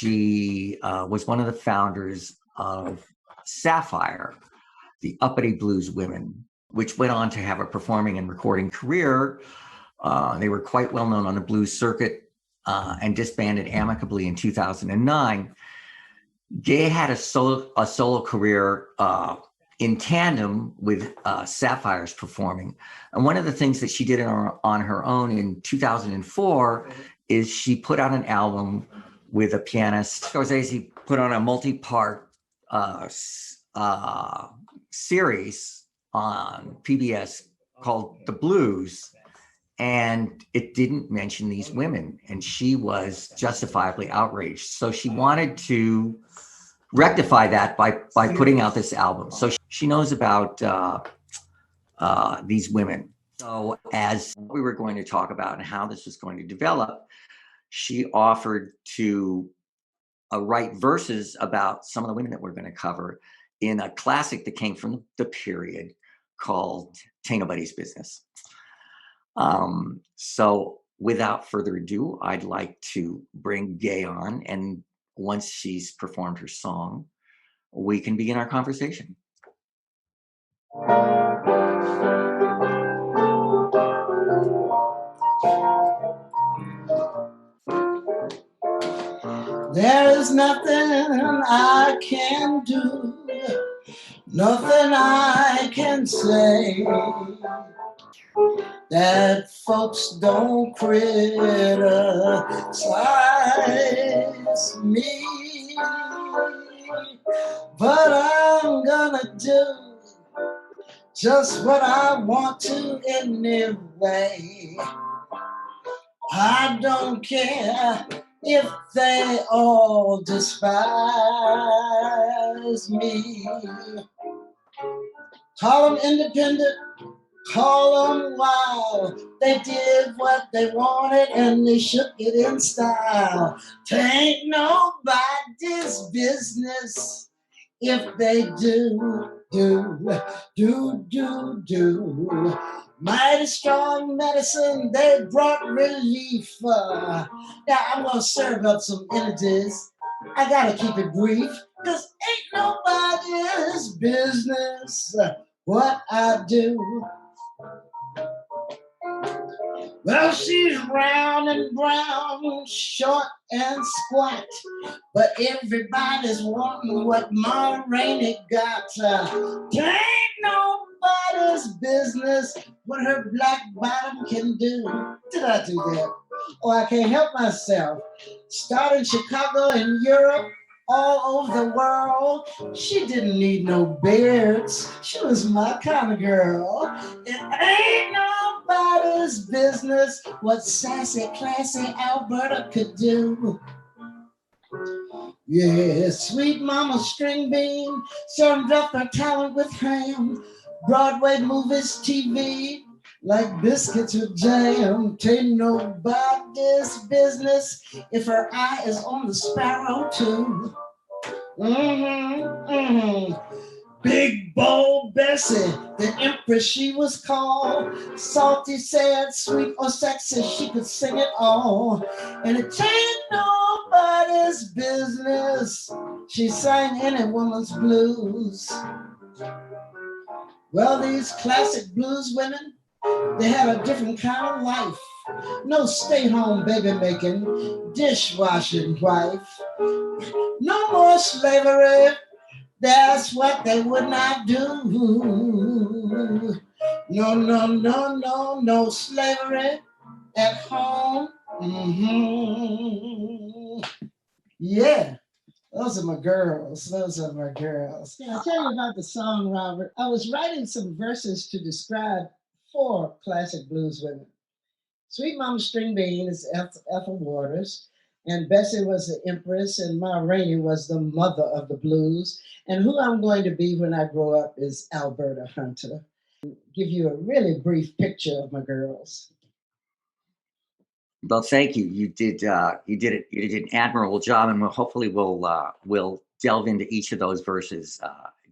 She was one of the founders of Sapphire, the Uppity Blues Women, which went on to have a performing and recording career. They were quite well known on the blues circuit and disbanded amicably in 2009. Gaye had a solo career in tandem with Sapphire's performing. And one of the things that she did on her own in 2004 is she put out an album with a pianist. Scorsese put on a multi-part series on PBS called The Blues, and it didn't mention these women, and she was justifiably outraged. So she wanted to rectify that by putting out this album. So she knows about these women. So as we were going to talk about and how this was going to develop, she offered to write verses about some of the women that we're going to cover in a classic that came from the period called Tain't Nobody's Business. So without further ado, I'd like to bring Gaye on, and once she's performed her song, we can begin our conversation. There is nothing I can do, nothing I can say that folks don't criticize me. But I'm gonna do just what I want to anyway. I don't care if they all despise me. Call them independent, call them wild. They did what they wanted and they shook it in style. Tain't nobody's business if they do. Mighty strong medicine, they brought relief. Now I'm gonna serve up some energies. I gotta keep it brief, cause ain't nobody's business what I do. Well, she's round and brown, short and squat, but everybody's wanting what Ma Rainey got. Ain't nobody's business what her black bottom can do. Did I do that? Oh, I can't help myself. Started in Chicago and Europe, all over the world. She didn't need no beards. She was my kind of girl. It ain't nobody's business what sassy, classy Alberta could do. Yeah, sweet mama string bean served up her talent with ham. Broadway movies, TV, like biscuits with jam. Tain't nobody's business if her eye is on the sparrow too. Big bold Bessie, the empress she was called. Salty, sad, sweet, or sexy, she could sing it all. And it ain't nobody's business she sang any woman's blues. Well, these classic blues women, they had a different kind of life. No stay-home baby making, dishwashing wife. No more slavery, that's what they would not do. No slavery at home. Yeah, those are my girls. Yeah, I'll tell you about the song, Robert. I was writing some verses to describe 4 classic blues women. Sweet Mama String Bean is Ethel Waters, and Bessie was the empress, and Ma Rainey was the mother of the blues. And who I'm going to be when I grow up is Alberta Hunter. Give you a really brief picture of my girls. Well, thank you. You did an admirable job, and we'll delve into each of those verses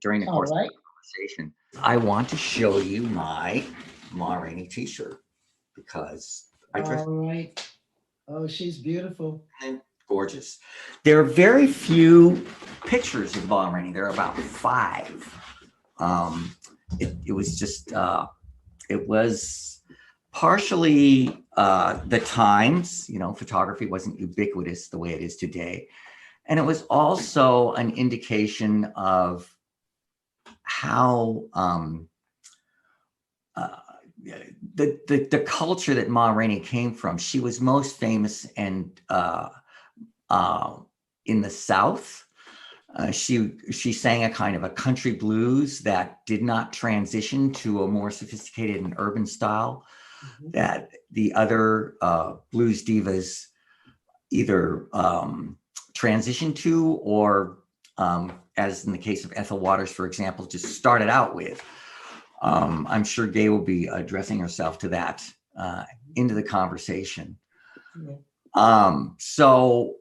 during the course of the conversation. I want to show you my Ma Rainey t-shirt because I dressed. All right. Oh, she's beautiful. And gorgeous. There are very few pictures of Ma Rainey. There are about 5. It was just, it was partially the times, photography wasn't ubiquitous the way it is today. And it was also an indication of how the culture that Ma Rainey came from. She was most famous and in the South. She sang a kind of a country blues that did not transition to a more sophisticated and urban style that the other blues divas either transitioned to or, as in the case of Ethel Waters, for example, just started out with. I'm sure Gaye will be addressing herself to that into the conversation. So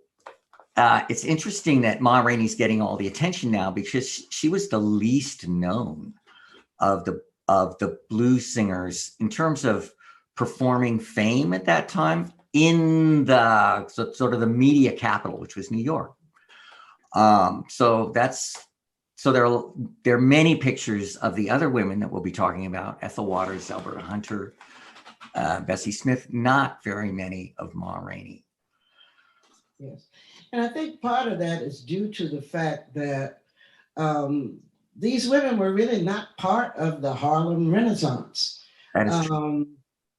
it's interesting that Ma Rainey's getting all the attention now because she was the least known of the blues singers in terms of performing fame at that time in the sort of the media capital, which was New York. So there are many pictures of the other women that we'll be talking about: Ethel Waters, Alberta Hunter, Bessie Smith. Not very many of Ma Rainey. Yes, and I think part of that is due to the fact that these women were really not part of the Harlem Renaissance. That is true.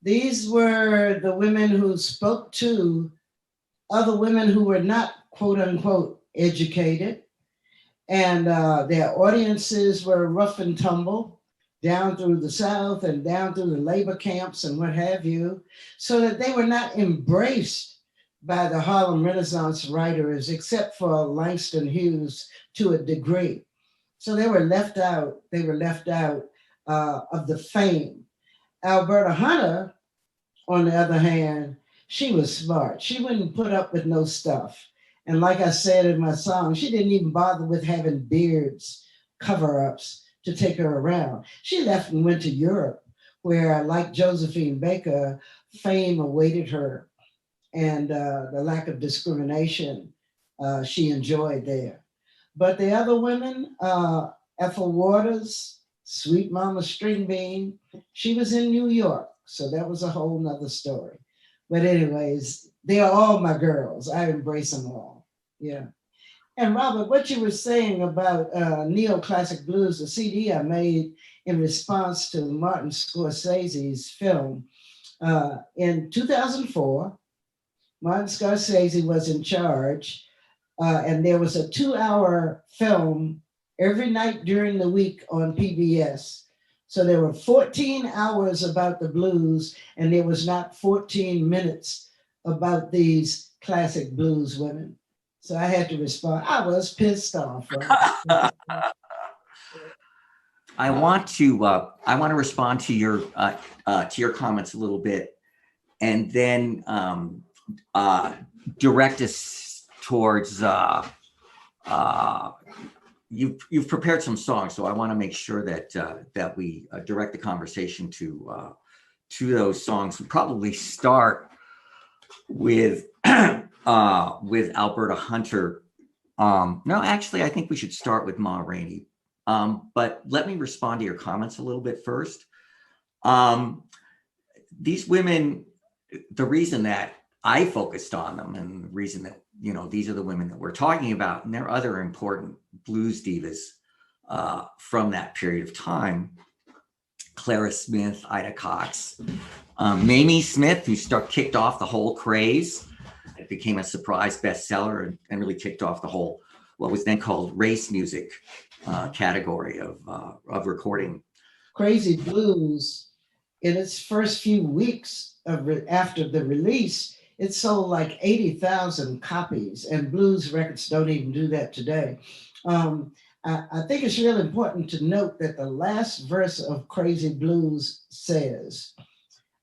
These were the women who spoke to other women who were not, quote unquote, educated. And their audiences were rough and tumble down through the South and down through the labor camps and what have you, so that they were not embraced by the Harlem Renaissance writers, except for Langston Hughes to a degree. So they were left out. They were left out of the fame. Alberta Hunter, on the other hand, she was smart. She wouldn't put up with no stuff. And like I said in my song, she didn't even bother with having beards, cover-ups to take her around. She left and went to Europe, where, like Josephine Baker, fame awaited her, and the lack of discrimination she enjoyed there. But the other women, Ethel Waters, Sweet Mama Stringbean, she was in New York, so that was a whole nother story. But anyways, they are all my girls. I embrace them all. Yeah. And Robert, what you were saying about neoclassic blues, the CD I made in response to Martin Scorsese's film. In 2004, Martin Scorsese was in charge, and there was a 2-hour film every night during the week on PBS. So there were 14 hours about the blues, and there was not 14 minutes about these classic blues women. So I had to respond. I was pissed off. Right? I want to respond to your comments a little bit, and then direct us towards. You've prepared some songs, so I want to make sure that we direct the conversation to those songs. We'll probably start with Alberta Hunter. No, actually, I think we should start with Ma Rainey. But let me respond to your comments a little bit first. These women, the reason that I focused on them, and the reason that these are the women that we're talking about, and there are other important blues divas from that period of time: Clara Smith, Ida Cox, Mamie Smith, who kicked off the whole craze. It became a surprise bestseller and really kicked off the whole, what was then called race music category of recording. Crazy Blues, in its first few weeks after the release, it sold like 80,000 copies, and blues records don't even do that today. I think it's really important to note that the last verse of Crazy Blues says,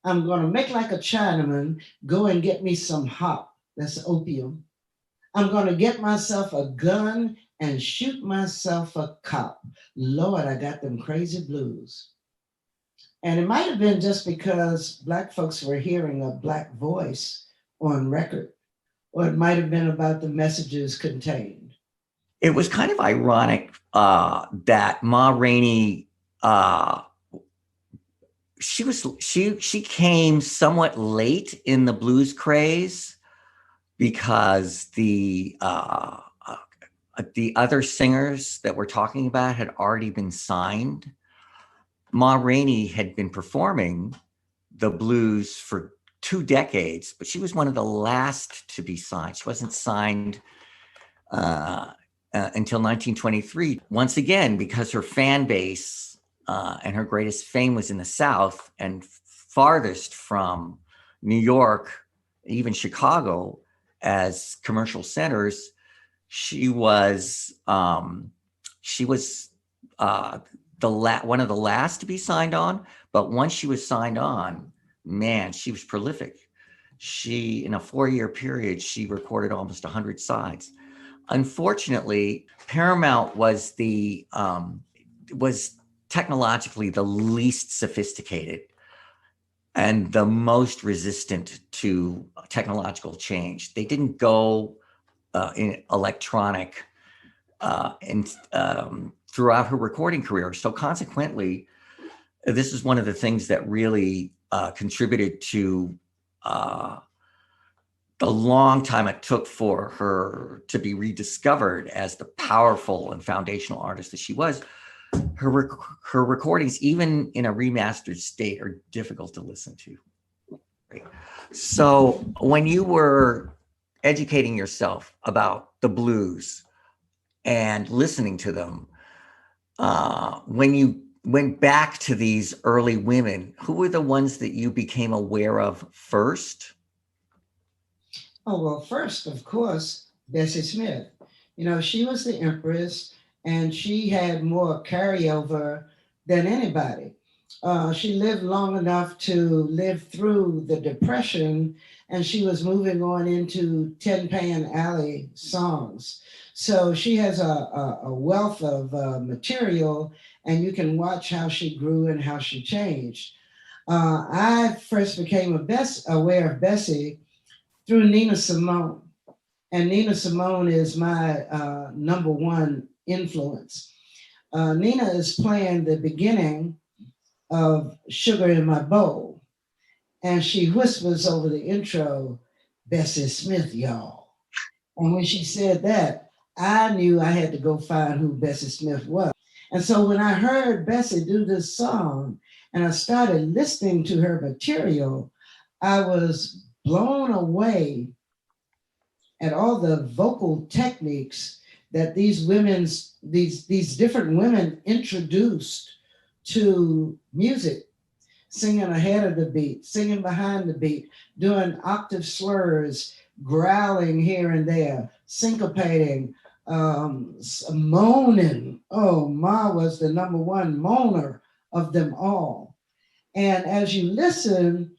"I'm gonna make like a Chinaman, go and get me some hop," that's opium. "I'm gonna get myself a gun and shoot myself a cop. Lord, I got them crazy blues." And it might have been just because Black folks were hearing a Black voice on record, or it might have been about the messages contained? It was kind of ironic that Ma Rainey, she came somewhat late in the blues craze because the other singers that we're talking about had already been signed. Ma Rainey had been performing the blues for 2 decades, but she was one of the last to be signed. She wasn't signed until 1923. Once again, because her fan base and her greatest fame was in the South and farthest from New York, even Chicago, as commercial centers, she was one of the last to be signed on. But once she was signed on, man, she was prolific. She, in a 4-year period, she recorded almost 100 sides. Unfortunately, Paramount was technologically the least sophisticated and the most resistant to technological change. They didn't go in electronic throughout her recording career. So consequently, this is one of the things that really contributed to the long time it took for her to be rediscovered as the powerful and foundational artist that she was. Her recordings, even in a remastered state, are difficult to listen to. Right? So when you were educating yourself about the blues and listening to them, when you went back to these early women, who were the ones that you became aware of first? Oh, well, first, of course, Bessie Smith. You know, she was the empress and she had more carryover than anybody. She lived long enough to live through the Depression, and she was moving on into Tin Pan Alley songs. So she has a wealth of material, and you can watch how she grew and how she changed. I first became aware of Bessie through Nina Simone. And Nina Simone is my number one influence. Nina is playing the beginning of Sugar in My Bowl. And she whispers over the intro, Bessie Smith, y'all. And when she said that, I knew I had to go find who Bessie Smith was. And so when I heard Bessie do this song and I started listening to her material, I was blown away at all the vocal techniques that these different women introduced to music, singing ahead of the beat, singing behind the beat, doing octave slurs, growling here and there, syncopating, moaning. Oh, Ma was the number one moaner of them all. And as you listen,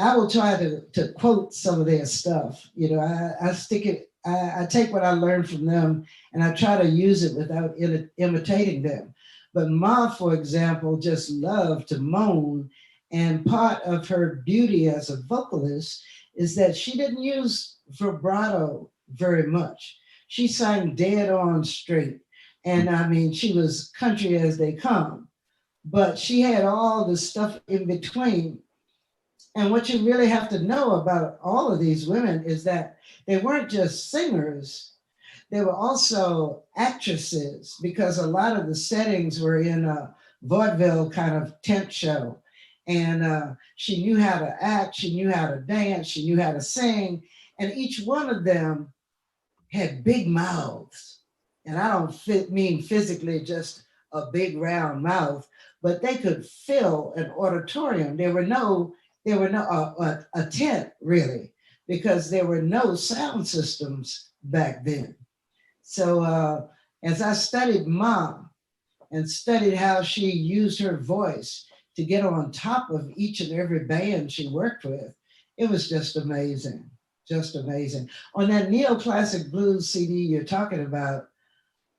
I will try to quote some of their stuff. You know, I take what I learned from them and I try to use it without imitating them. But Ma, for example, just loved to moan. And part of her beauty as a vocalist is that she didn't use vibrato very much. She sang dead on straight. And I mean, she was country as they come, but she had all the stuff in between. And what you really have to know about all of these women is that they weren't just singers, they were also actresses, because a lot of the settings were in a vaudeville kind of tent show. And she knew how to act, she knew how to dance, she knew how to sing. And each one of them had big mouths. And I don't mean physically just a big round mouth, but they could fill an auditorium. There were no a tent really, because there were no sound systems back then. So as I studied Ma and studied how she used her voice to get on top of each and every band she worked with, it was just amazing, just amazing. On that neoclassic blues CD you're talking about,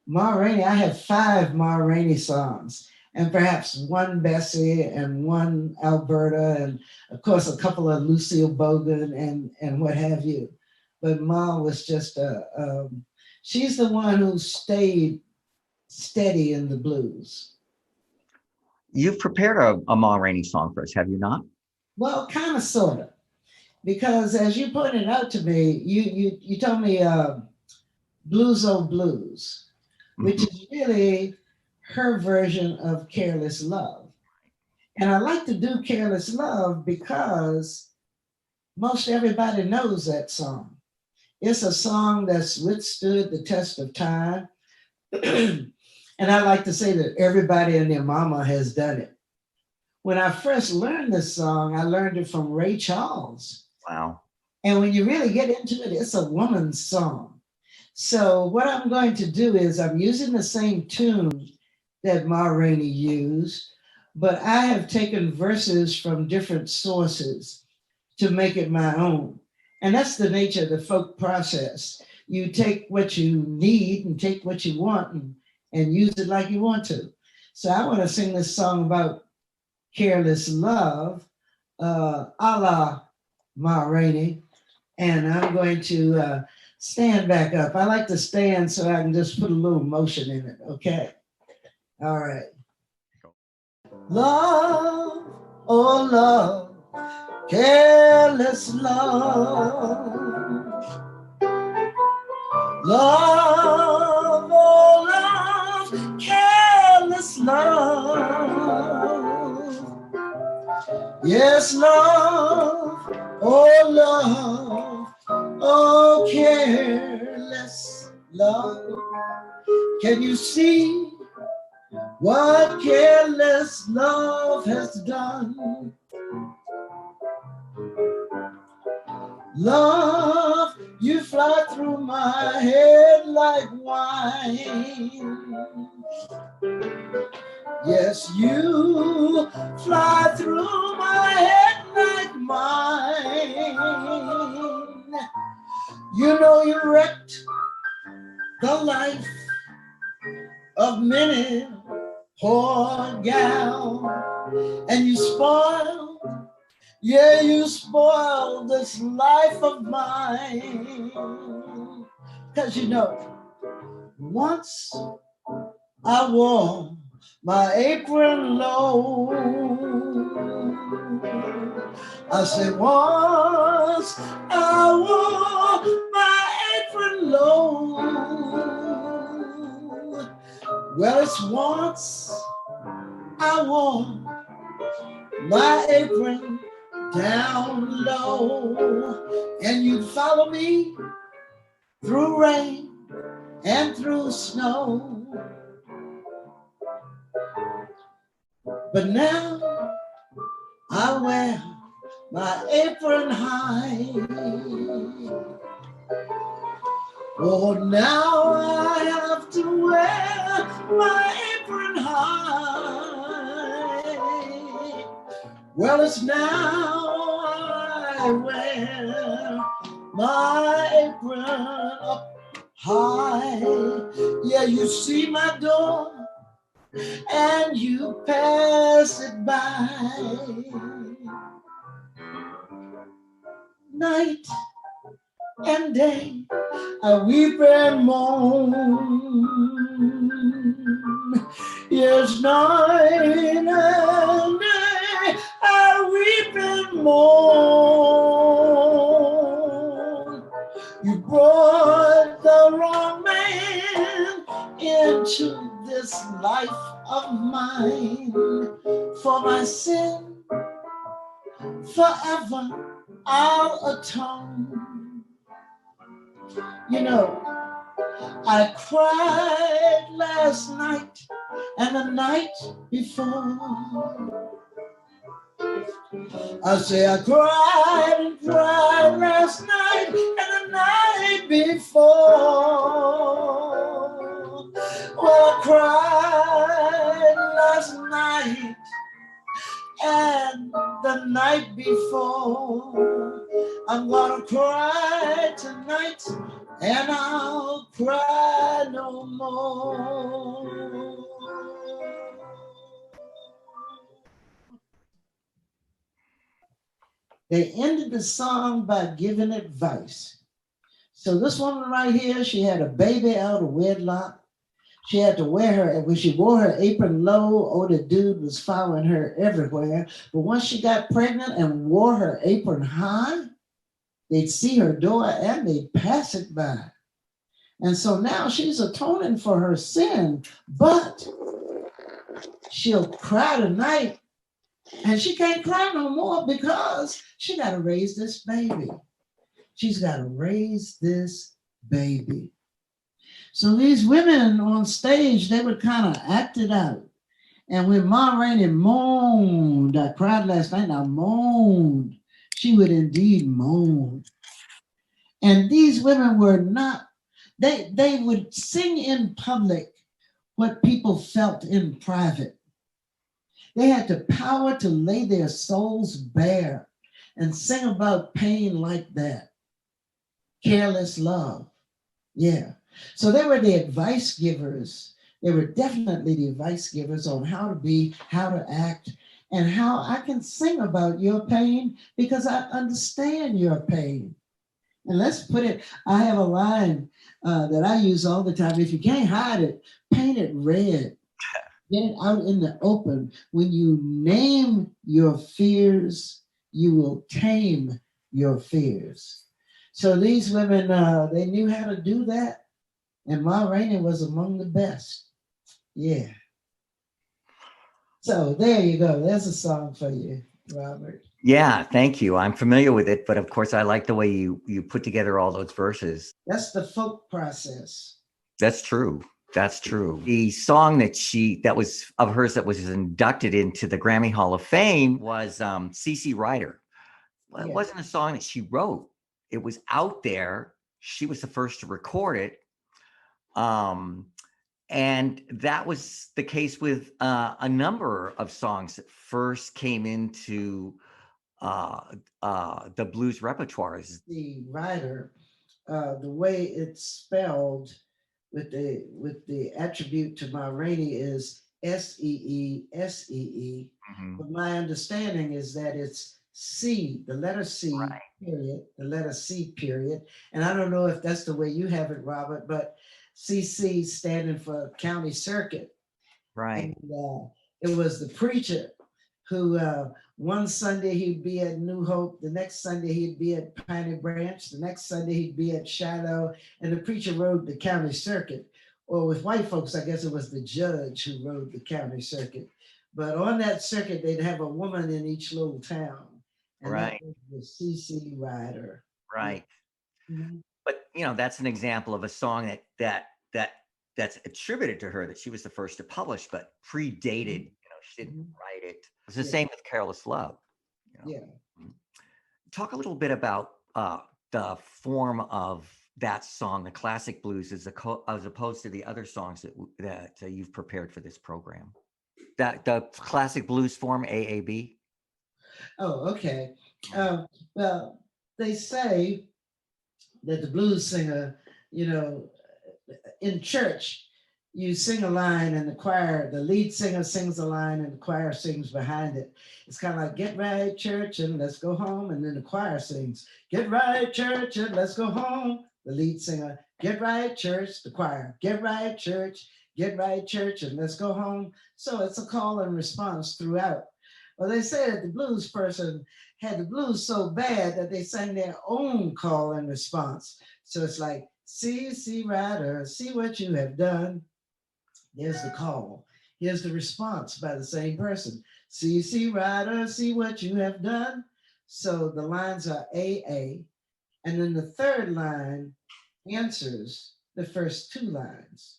Ma Rainey, I have 5 Ma Rainey songs, and perhaps 1 Bessie and 1 Alberta, and of course a couple of Lucille Bogan and what have you. but Ma was just she's the one who stayed steady in the blues. You've prepared a Ma Rainey song for us, have you not? Well, kind of, sort of, because as you pointed out to me, you told me Blues O Blues, which is really her version of Careless Love. And I like to do Careless Love because most everybody knows that song. It's a song that's withstood the test of time. And I like to say that everybody and their mama has done it. When I first learned this song, I learned it from Ray Charles. Wow. And when you really get into it, it's a woman's song. So what I'm going to do is I'm using the same tune that Ma Rainey used, but I have taken verses from different sources to make it my own. And that's the nature of the folk process. You take what you need and take what you want and use it like you want to. So I want to sing this song about Careless Love, a la Ma Rainey, and I'm going to stand back up. I like to stand so I can just put a little motion in it, okay? All right. Love, oh love, careless love. Love, oh love, careless love. Yes, love, oh love, oh careless love. Can you see what careless love has done? Love, you fly through my head like wine. Yes, you fly through my head like mine. You know you wrecked the life of many poor gal, and you spoiled, yeah, you spoiled this life of mine. 'Cause you know, once I wore my apron low. I said, once I wore my apron low. Well, it's once I wore my apron down low, and you'd follow me through rain and through snow. But now I wear my apron high. Oh, now I have to wear my apron high. Well, it's now I wear my apron up high. Yeah, you see my door and you pass it by. Night and day, I weep and moan. Yes, night and day, I weep and moan. You brought the wrong man into this life of mine. For my sin, forever I'll atone. You know, I cried last night and the night before. I say I cried and cried last night and the night before. Well, I cried last night and the night before. I'm gonna cry tonight and I'll cry no more. They ended the song by giving advice. So this woman right here, she had a baby out of wedlock. She had to wear her, when she wore her apron low, oh, the dude was following her everywhere. But once she got pregnant and wore her apron high, they'd see her door and they'd pass it by. And so now she's atoning for her sin, but she'll cry tonight and she can't cry no more because she got to raise this baby. She's got to raise this baby. So these women on stage, they would kind of act it out. And when Ma Rainey moaned, I cried last night, and I moaned. She would indeed moan. And these women were not, they would sing in public what people felt in private. They had the power to lay their souls bare and sing about pain like that. Careless Love. Yeah. So they were the advice givers. They were definitely the advice givers on how to be, how to act, and how I can sing about your pain because I understand your pain. And let's put it, I have a line that I use all the time. If you can't hide it, paint it red. Get it out in the open. When you name your fears, you will tame your fears. So these women, they knew how to do that. And Ma Rainey was among the best. Yeah. So there you go. There's a song for you, Robert. Yeah, thank you. I'm familiar with it, but of course, I like the way you put together all those verses. That's the folk process. That's true. That's true. The song that was of hers that was inducted into the Grammy Hall of Fame was CC Rider. Well, it wasn't a song that she wrote. It was out there. She was the first to record it. And that was the case with a number of songs that first came into the blues repertoires. The writer, the way it's spelled with the attribute to Ma Rainey is Seesee. Mm-hmm. But my understanding is that it's C, the letter C, Right. period, the letter C, period. And I don't know if that's the way you have it, Robert, but CC standing for County Circuit. Right. And it was the preacher who one Sunday he'd be at New Hope, the next Sunday he'd be at Piney Branch, the next Sunday he'd be at Shiloh, and the preacher rode the county circuit. Or with white folks, I guess it was the judge who rode the county circuit. But on that circuit, they'd have a woman in each little town. And right. That was the CC Rider. Right. Mm-hmm. But that's an example of a song that's attributed to her, that she was the first to publish, but predated. She didn't write it. It's the same with Careless Love. Yeah. Talk a little bit about the form of that song, the classic blues, as opposed to the other songs that you've prepared for this program. That the classic blues form, AAB. Oh, okay. Well, they say that the blues singer, in church, you sing a line and the choir, the lead singer sings a line and the choir sings behind it. It's kind of like, get right, church, and let's go home. And then the choir sings, get right, church, and let's go home. The lead singer, get right, church, the choir, get right, church, and let's go home. So it's a call and response throughout. Well, they say that the blues person had the blues so bad that they sang their own call and response. So it's like, see, rider, see what you have done. There's the call. Here's the response by the same person. See, rider, see what you have done. So the lines are AA. And then the third line answers the first two lines.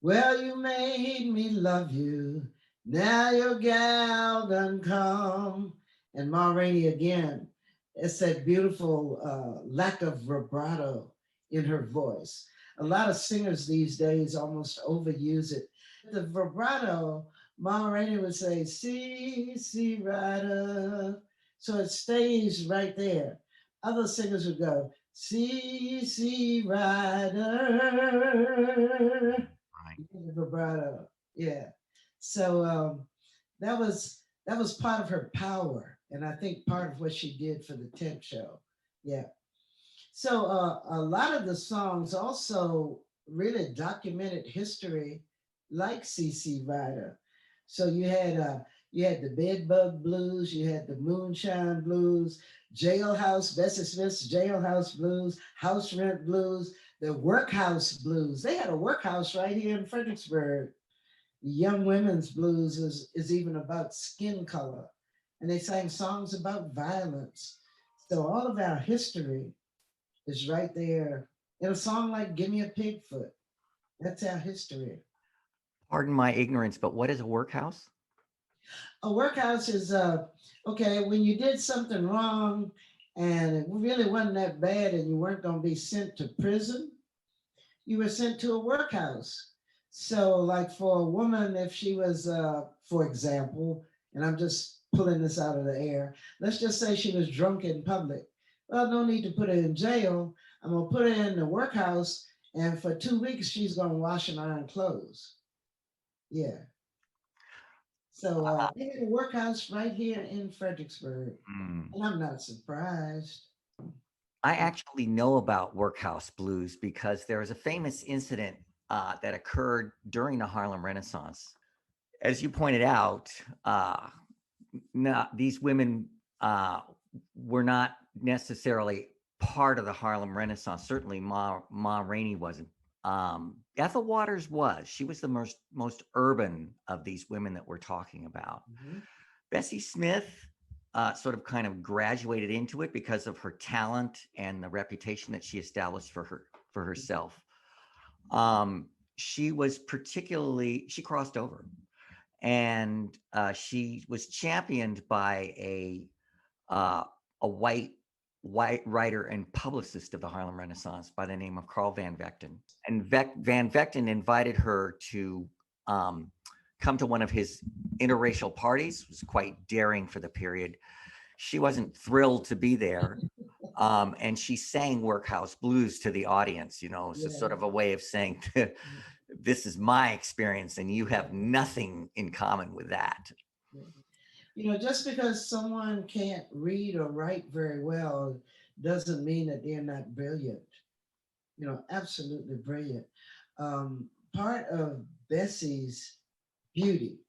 Well, you made me love you. Now your gal done come. And Ma Rainey again. It's that beautiful lack of vibrato in her voice. A lot of singers these days almost overuse it. The vibrato, Ma Rainey would say, see, rider. So it stays right there. Other singers would go, see, rider. Right. The vibrato, yeah. So that was part of her power, and I think part of what she did for the Temp show. Yeah. So a lot of the songs also really documented history, like CC Rider. So you had the Bedbug Blues, you had the Moonshine Blues, Jailhouse, Bessie Smith's Jailhouse Blues, House Rent Blues, the Workhouse Blues. They had a workhouse right here in Fredericksburg. The Young Women's Blues is even about skin color, and they sang songs about violence. So all of our history is right there in a song like Give Me a Pig Foot. That's our history. Pardon my ignorance, but what is a workhouse? A workhouse is okay, when you did something wrong and it really wasn't that bad and you weren't going to be sent to prison, you were sent to a workhouse. So, like for a woman, if she was, for example, and I'm just pulling this out of the air, let's just say she was drunk in public. Well, no need to put her in jail. I'm going to put her in the workhouse, and for 2 weeks, she's going to wash and iron clothes. Yeah. So they had a workhouse right here in Fredericksburg, and I'm not surprised. I actually know about workhouse blues because there was a famous incident that occurred during the Harlem Renaissance. As you pointed out, these women were not necessarily part of the Harlem Renaissance. Certainly, Ma Rainey wasn't. Ethel Waters was. She was the most urban of these women that we're talking about. Bessie Smith sort of kind of graduated into it because of her talent and the reputation that she established for herself. She crossed over, and she was championed by a white writer and publicist of the Harlem Renaissance by the name of Carl Van Vechten. And Van Vechten invited her to come to one of his interracial parties. It was quite daring for the period. She wasn't thrilled to be there. And she sang workhouse blues to the audience, so sort of a way of saying, this is my experience and you have nothing in common with that. Just because someone can't read or write very well doesn't mean that they're not brilliant. Absolutely brilliant. Part of Bessie's beauty,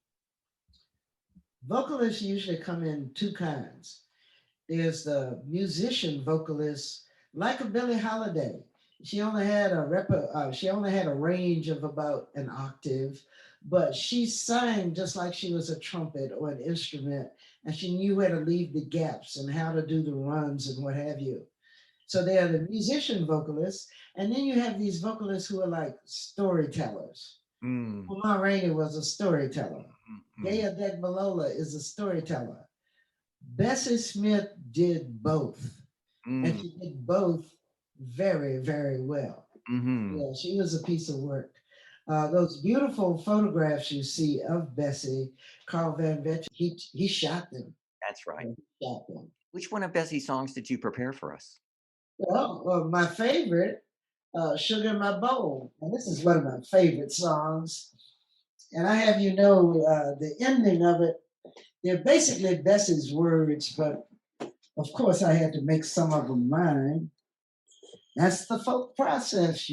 vocalists usually come in two kinds. There's the musician vocalist, like a Billie Holiday. She only had a range of about an octave, but she sang just like she was a trumpet or an instrument, and she knew where to leave the gaps and how to do the runs and what have you. So they are the musician vocalists, and then you have these vocalists who are like storytellers. Ma Rainey was a storyteller. Gaye Adegbalola is a storyteller. Bessie Smith did both, and she did both very, very well. Yeah, she was a piece of work. Those beautiful photographs you see of Bessie, Carl Van Vechten, he shot them. That's right. He shot them. Which one of Bessie's songs did you prepare for us? Well, my favorite, Sugar in My Bowl. And this is one of my favorite songs. And I have the ending of it. They're basically Bessie's words, but of course I had to make some of them mine. That's the folk process,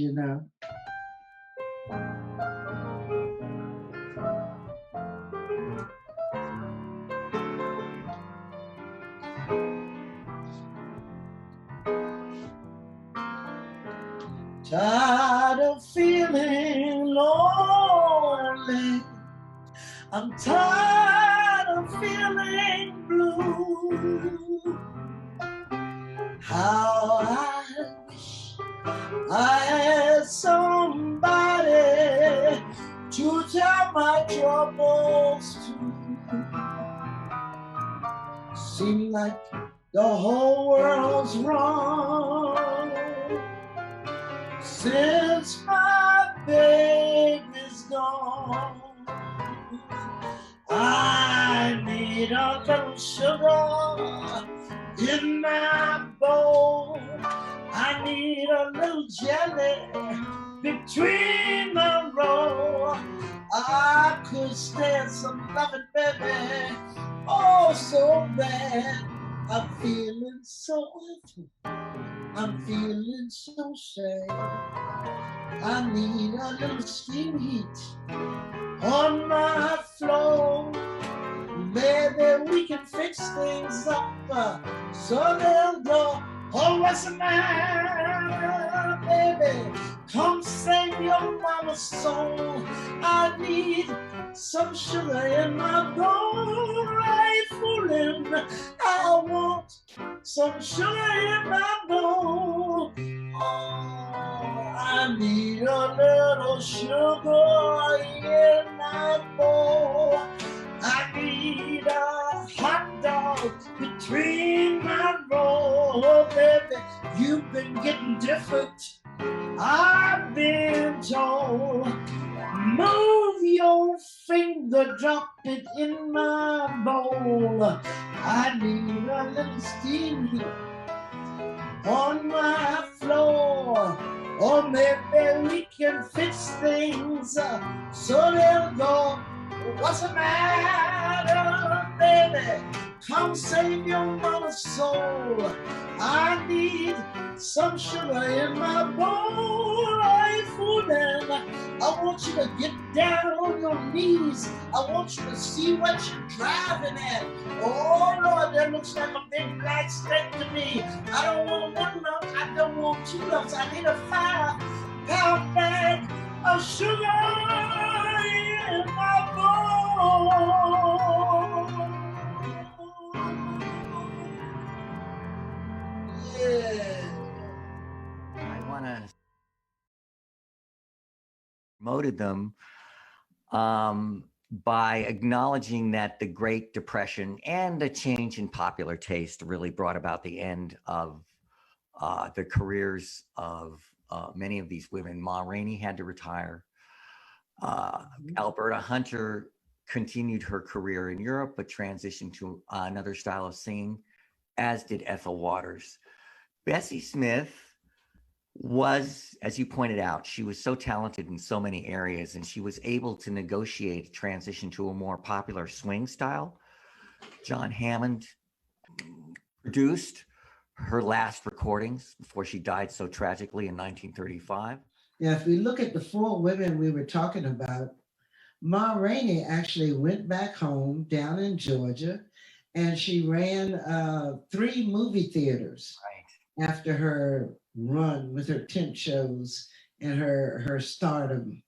Tired of feeling lonely. I'm tired of feeling blue. How I wish I had somebody to tell my troubles to. Seem like the whole world's wrong since my baby's gone. I need a little sugar in my bowl. I need a little jelly between my roll. I could stand some loving, baby, oh so bad. I'm feeling so awful. I'm feeling so sad. I need a little steam heat on my floor. Maybe we can fix things up so they'll go. Oh, what's the matter, baby? Come save your mama's soul. I need some sugar in my bowl. I ain't fooling. I want some sugar in my bowl. Oh, I need a little sugar in my bowl. I need a hot dog between my rolls. Oh, baby, you've been getting different. I've been told. Move your finger, drop it in my bowl. I need a little steam here on my floor. Or maybe we can fix things so they'll go. What's the matter, baby? Come save your mama's soul. I need some sugar in my bowl. I ain't fooling. I want you to get down on your knees. I want you to see what you're driving at. Oh, Lord, that looks like a big black snake to me. I don't want one lump. I don't want two lumps. I need a 5-pound bag of sugar in my bowl. Yeah. I want to promoted them by acknowledging that the Great Depression and the change in popular taste really brought about the end of the careers of many of these women. Ma Rainey had to retire. Alberta Hunter continued her career in Europe, but transitioned to another style of singing, as did Ethel Waters. Bessie Smith was, as you pointed out, she was so talented in so many areas, and she was able to negotiate a transition to a more popular swing style. John Hammond produced her last recordings before she died so tragically in 1935. Yeah, if we look at the 4 women we were talking about, Ma Rainey actually went back home down in Georgia, and she ran 3 movie theaters after her run with her tent shows and her stardom.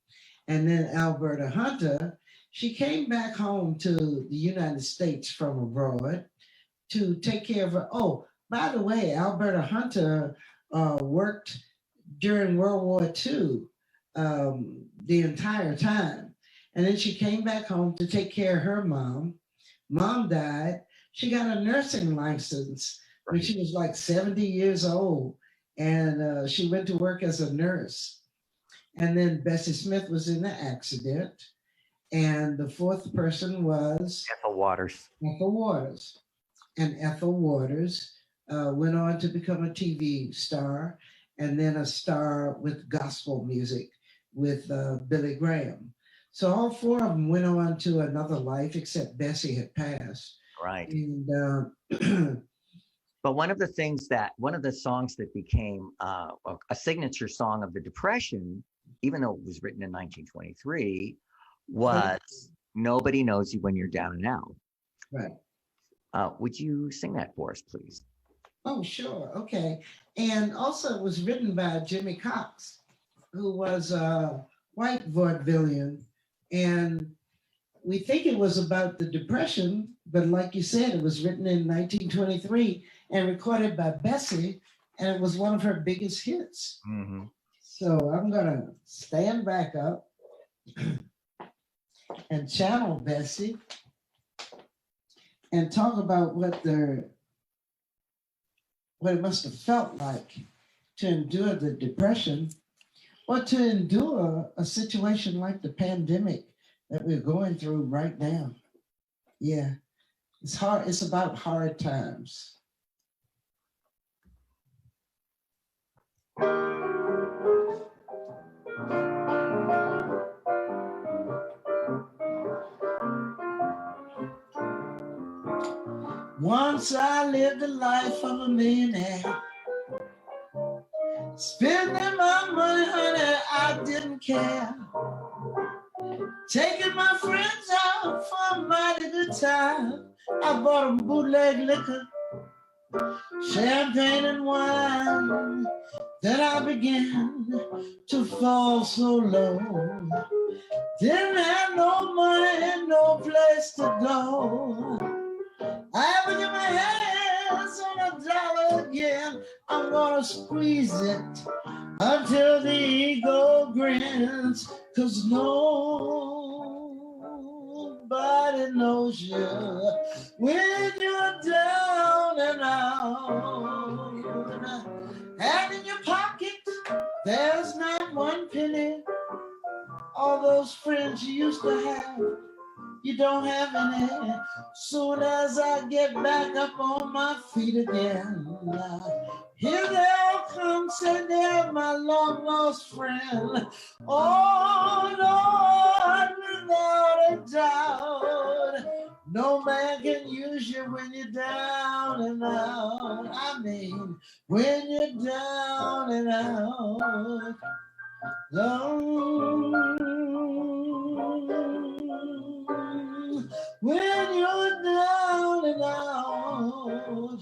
And then Alberta Hunter, she came back home to the United States from abroad to take care of her. Oh, by the way, Alberta Hunter worked during World War II the entire time. And then she came back home to take care of her mom. Mom died. She got a nursing license when she was like 70 years old. And she went to work as a nurse. And then Bessie Smith was in the accident. And the 4th person was Ethel Waters. Ethel Waters. And Ethel Waters went on to become a TV star and then a star with gospel music with Billy Graham. So all 4 of them went on to another life, except Bessie had passed. Right. And but one of the songs that became a signature song of the Depression, even though it was written in 1923, was "Nobody Knows You When You're Down and Out." Right. Would you sing that for us, please? Oh, sure. Okay. And also it was written by Jimmy Cox, who was a white vaudevillian. And we think it was about the Depression, but like you said, it was written in 1923 and recorded by Bessie, and it was one of her biggest hits. Mm-hmm. So I'm going to stand back up and channel Bessie and talk about what it must have felt like to endure the Depression or to endure a situation like the pandemic that we're going through right now. Yeah, it's hard. It's about hard times. Once I lived a life of a millionaire. Spending my money, honey, I didn't care. Taking my friends out for a mighty good time. I bought them bootleg liquor, champagne and wine. Then I began to fall so low. Didn't have no money and no place to go. I ever get my hands on $1 again, I'm gonna squeeze it until the ego grins, 'cause nobody knows you when you're down and out. And in your pocket, there's not one penny. All those friends you used to have, you don't have any. Soon as I get back up on my feet again, here they all come, say they're my long lost friend. Oh Lord, without a doubt, no man can use you when you're down and out. I mean, when you're down and out. When you're down and out,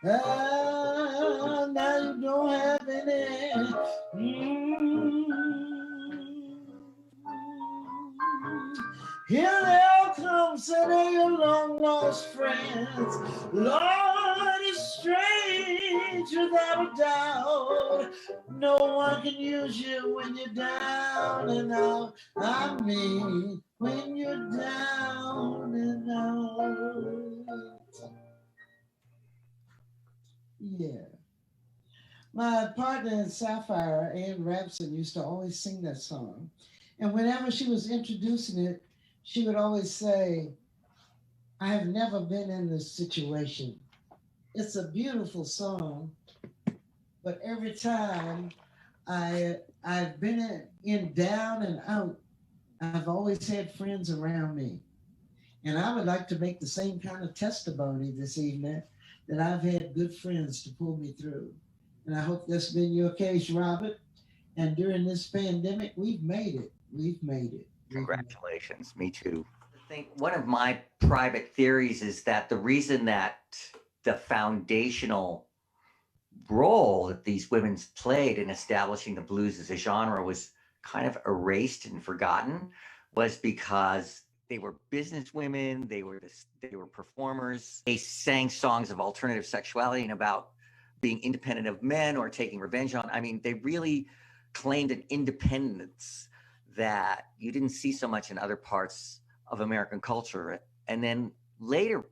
and now you don't have any. Here they all come, say they're your long lost friends. Lord, it's strange without a doubt. No one can use you when you're down and out. I mean, when you're down and out. Yeah. My partner in Sapphire, Ann Rapson, used to always sing that song. And whenever she was introducing it, she would always say, I have never been in this situation. It's a beautiful song, but every time I've been in down and out, I've always had friends around me. And I would like to make the same kind of testimony this evening, that I've had good friends to pull me through. And I hope that's been your case, Robert. And during this pandemic, we've made it. We've made it. Congratulations. Me too. I think one of my private theories is that the reason that the foundational role that these women played in establishing the blues as a genre was kind of erased and forgotten was because they were business women, they were performers, they sang songs of alternative sexuality and about being independent of men or taking revenge on. I mean, they really claimed an independence that you didn't see so much in other parts of American culture. And then later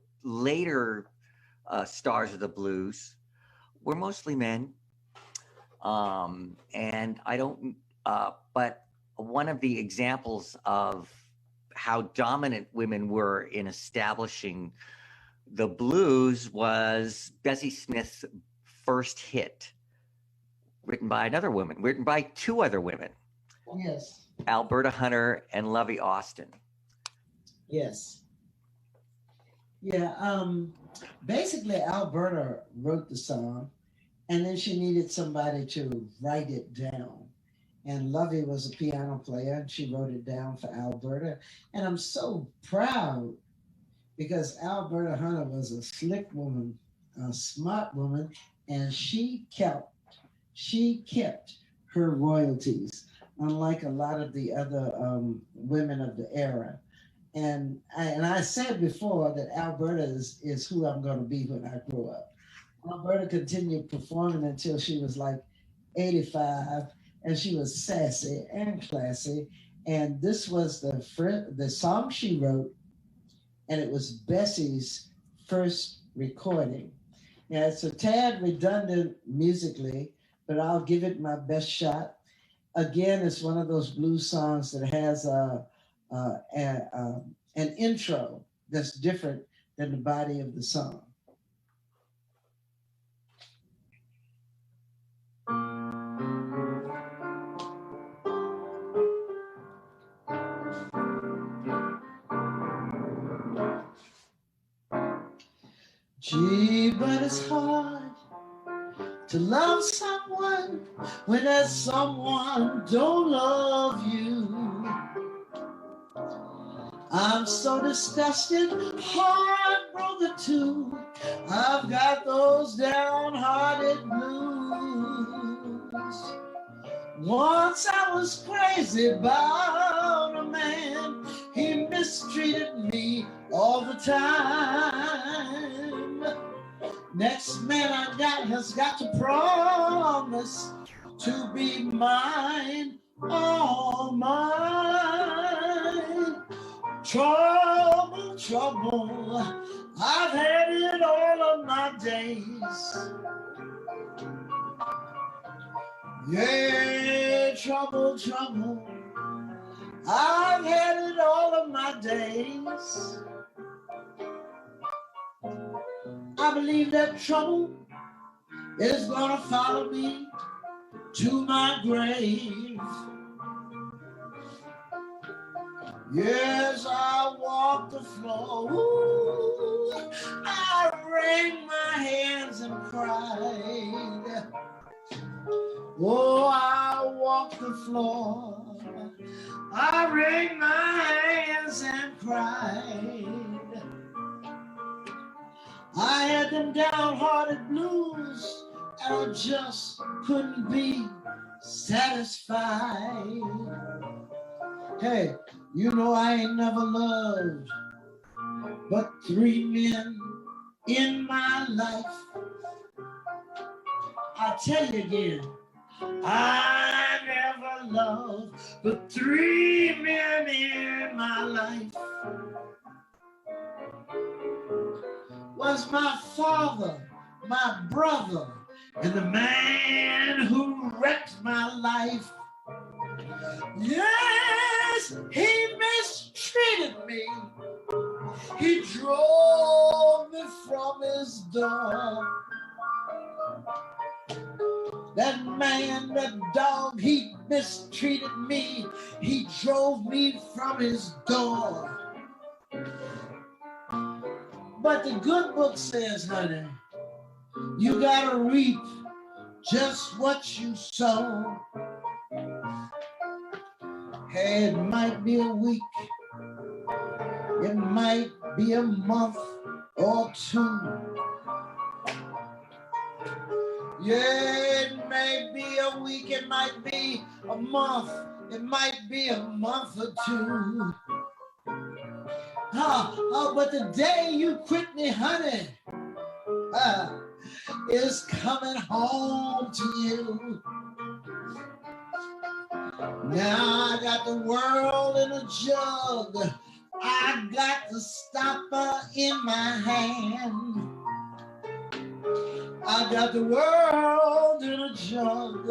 stars of the blues were mostly men. And I don't, but one of the examples of how dominant women were in establishing the blues was Bessie Smith's first hit, written by another woman, written by two other women. Yes. Alberta Hunter and Lovey Austin. Yes. Yeah. Basically, Alberta wrote the song, and then she needed somebody to write it down. And Lovey was a piano player, and she wrote it down for Alberta. And I'm so proud because Alberta Hunter was a slick woman, a smart woman, and she kept her royalties, unlike a lot of the other women of the era. And I said before that Alberta is who I'm going to be when I grow up. Alberta continued performing until she was like 85, and she was sassy and classy. And this was the song she wrote, and it was Bessie's first recording. Yeah, it's a tad redundant musically, but I'll give it my best shot. Again, it's one of those blues songs that has an intro that's different than the body of the song. Gee, but it's hard to love someone when that someone don't love you. I'm so disgusted, heartbroken too. I've got those downhearted blues. Once I was crazy about a man. He mistreated me all the time. Next man I got has got to promise to be mine, all mine. Trouble, trouble, I've had it all of my days. Yeah, trouble, trouble, I've had it all of my days. I believe that trouble is gonna follow me to my grave. Yes, I walk the floor. Ooh, I wring my hands and cried. Oh, I walk the floor. I wring my hands and cried. I had them downhearted blues, and I just couldn't be satisfied. Hey, you know I ain't never loved but 3 men in my life. I tell you again, I never loved but 3 men in my life. Was my father, my brother, and the man who wrecked my life. Yes, he mistreated me. He drove me from his door. That man, that dog, he mistreated me. He drove me from his door. But the good book says, honey, you gotta reap just what you sow. Hey, it might be a week, it might be a month or 2. Yeah, it may be a week, it might be a month, it might be a month or 2. But the day you quit me, honey, is coming home to you. Now I got the world in a jug. I got the stopper in my hand. I got the world in a jug.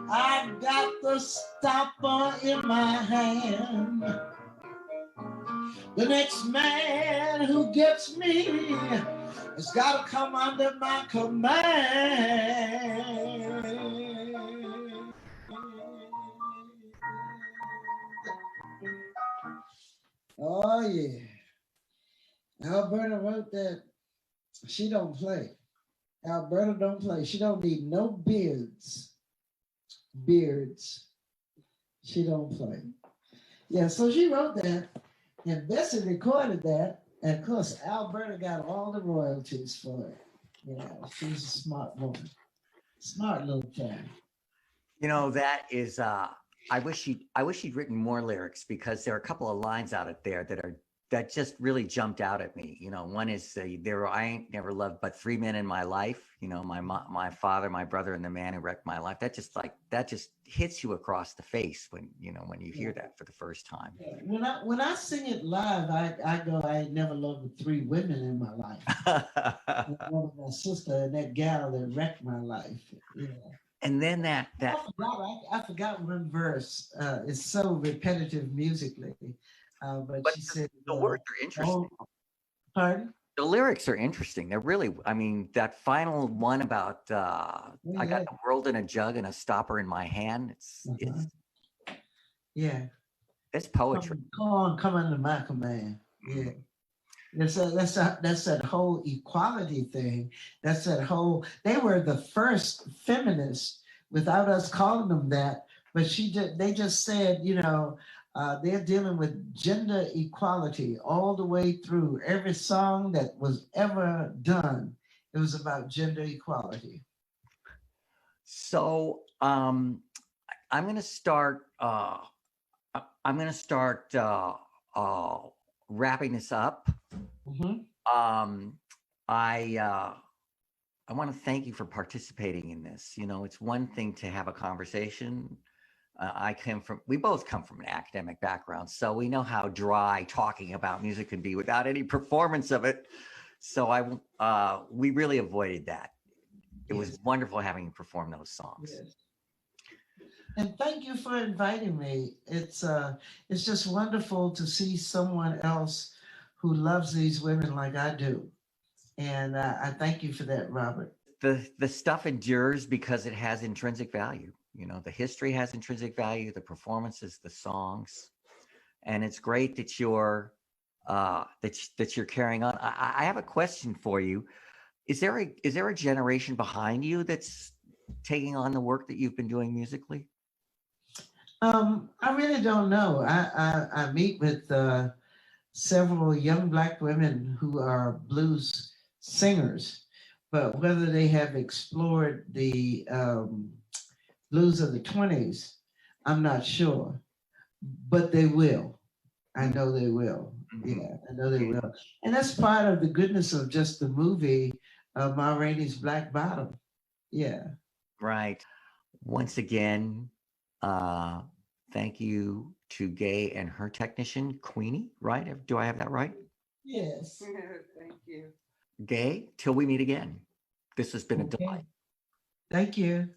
I got the stopper in my hand. The next man who gets me has got to come under my command. Oh, yeah. Alberta wrote that. She don't play. Alberta don't play. She don't need no beards. She don't play. Yeah, so she wrote that. And Bessie recorded that, and of course, Alberta got all the royalties for it. You know, she's a smart woman, smart little thing. You know, that is, I wish she'd written more lyrics, because there are a couple of lines out of there that just really jumped out at me. You know, one is I ain't never loved but 3 men in my life. You know, my father, my brother, and the man who wrecked my life. That just hits you across the face when you hear that for the first time. Yeah. When I sing it live, I go, I ain't never loved but 3 women in my life. One of my sister and that gal that wrecked my life. Yeah. And then I forgot one verse. It's so repetitive musically. But she said the words are interesting. Pardon? The lyrics are interesting. They're really, I mean, that final one about I got the world in a jug and a stopper in my hand. It's yeah. It's poetry. Come under my command. Yeah. That's that whole equality thing. That's that whole. They were the first feminists without us calling them that. But they just said, they're dealing with gender equality all the way through. Every song that was ever done, it was about gender equality. So I'm going to start. I'm going to start wrapping this up. Mm-hmm. I want to thank you for participating in this. It's one thing to have a conversation. We both come from an academic background, so we know how dry talking about music can be without any performance of it. So we really avoided that. It was wonderful having you perform those songs. Yes. And thank you for inviting me. It's just wonderful to see someone else who loves these women like I do. And I thank you for that, Robert. The stuff endures because it has intrinsic value. The history has intrinsic value, the performances, the songs, and it's great that you're carrying on. I have a question for you. Is there a generation behind you that's taking on the work that you've been doing musically? I really don't know. I meet with several young Black women who are blues singers, but whether they have explored the blues of the 20s, I'm not sure, but they will. I know they will. Mm-hmm. Yeah, I know they will. And that's part of the goodness of just the movie, Ma Rainey's Black Bottom. Yeah. Right. Once again, thank you to Gaye and her technician, Queenie, right? Do I have that right? Yes. Thank you. Gaye, till we meet again. This has been a delight. Thank you.